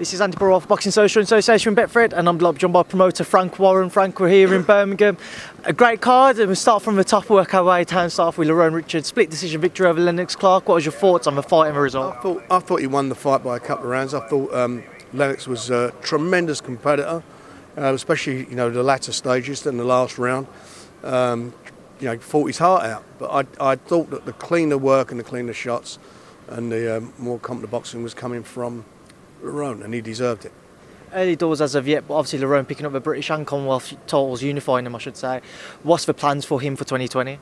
This is Andy Burrell of Boxing Social in association with Betfred, and I'm joined by promoter Frank Warren. Frank, we're here in Birmingham. A great card, and we start from the top, work our way down, start off with Lerone Richards. Split decision victory over Lennox Clark. What was your thoughts on the fight and the result? I thought he won the fight by a couple of rounds. I thought Lennox was a tremendous competitor, especially the latter stages in the last round. Fought his heart out. But I thought that the cleaner work and the cleaner shots and the more competent boxing was coming from Lerone, and he deserved it. Early doors as of yet, but obviously Lerone picking up the British and Commonwealth titles, unifying them, I should say. What's the plans for him for 2020?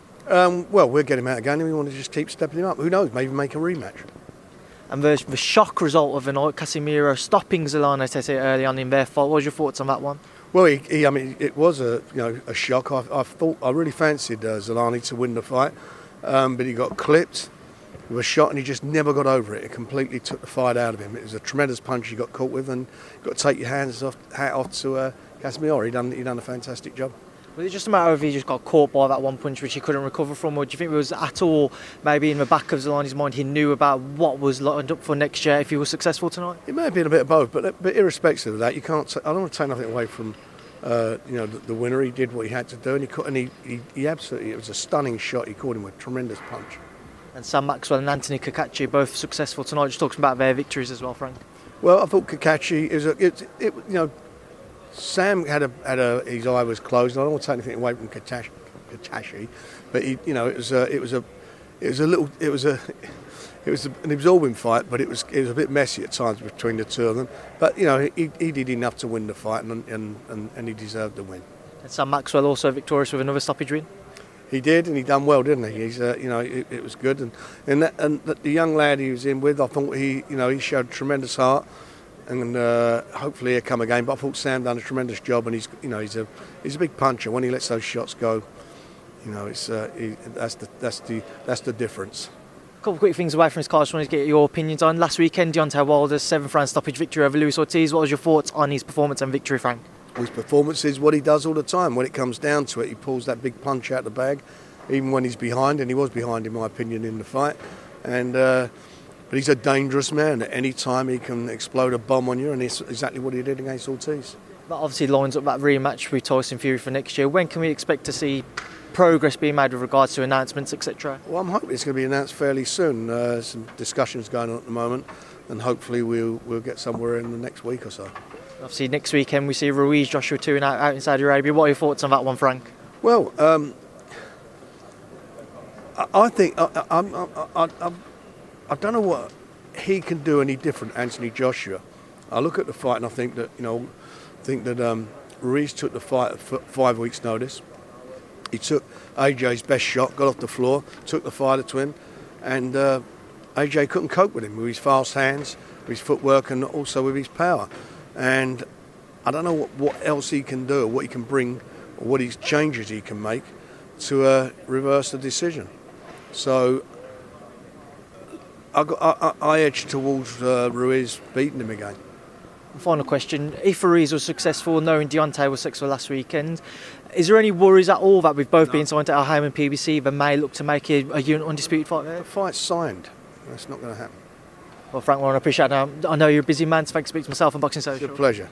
Well, we'll get him out again, and we want to just keep stepping him up. Who knows, maybe make a rematch. And the shock result of the night, Casemiro stopping Zolano Tete early on in their fight. What was your thoughts on that one? Well, it was a shock. I really fancied Zolani to win the fight, but he got clipped. With a shot, and he just never got over it. It completely took the fight out of him. It was a tremendous punch he got caught with, and you've got to take your hat off to Casemiro. He done a fantastic job. Was it just a matter of he just got caught by that one punch which he couldn't recover from, or do you think it was at all maybe in the back of Zolani's mind he knew about what was lined up for next year if he was successful tonight? It may have been a bit of both, but irrespective of that, you can't. I don't want to take nothing away from the winner. He did what he had to do, and he absolutely. It was a stunning shot. He caught him with a tremendous punch. And Sam Maxwell and Anthony Cacace both successful tonight. Just talking about their victories as well, Frank. Well, I thought Cacace Sam had his eye was closed. And I don't want to take anything away from Cacace, but it was an absorbing fight, but it was a bit messy at times between the two of them. But he did enough to win the fight, and he deserved the win. And Sam Maxwell also victorious with another stoppage win. He did, and he done well, didn't he? He's, it was good, and the young lad he was in with, I thought he showed tremendous heart, and hopefully he'll come again. But I thought Sam done a tremendous job, and he's a big puncher. When he lets those shots go, that's the difference. A couple of quick things away from his card. I just wanted to get your opinions on last weekend. Deontay Wilder's 7th round stoppage victory over Ruiz-Ortiz. What was your thoughts on his performance and victory, Frank? His performance is what he does all the time. When it comes down to it, he pulls that big punch out the bag, even when he's behind, and he was behind, in my opinion, in the fight. But he's a dangerous man. At any time, he can explode a bomb on you, and it's exactly what he did against Ortiz. That obviously lines up that rematch with Tyson Fury for next year. When can we expect to see progress being made with regards to announcements, etc.? Well, I'm hoping it's going to be announced fairly soon. Some discussions going on at the moment, and hopefully we'll get somewhere in the next week or so. Obviously, next weekend we see Ruiz-Joshua 2 out in Saudi Arabia. What are your thoughts on that one, Frank? Well, I think I don't know what he can do any different, Anthony Joshua. I look at the fight and I think that Ruiz took the fight at 5 weeks' notice. He took AJ's best shot, got off the floor, took the fighter to him, and AJ couldn't cope with him with his fast hands, with his footwork, and also with his power. And I don't know what else he can do, or what he can bring, or what changes he can make to reverse the decision. So I edge towards Ruiz beating him again. Final question. If Ruiz was successful, knowing Deontay was successful last weekend, is there any worries at all that with both being signed to Al-Haim and PBC, they may look to make a undisputed fight there? The fight's signed. That's not going to happen. Well, Frank Warren, I appreciate it. I know you're a busy man, so thanks for speaking to myself on Boxing Social. It's a pleasure.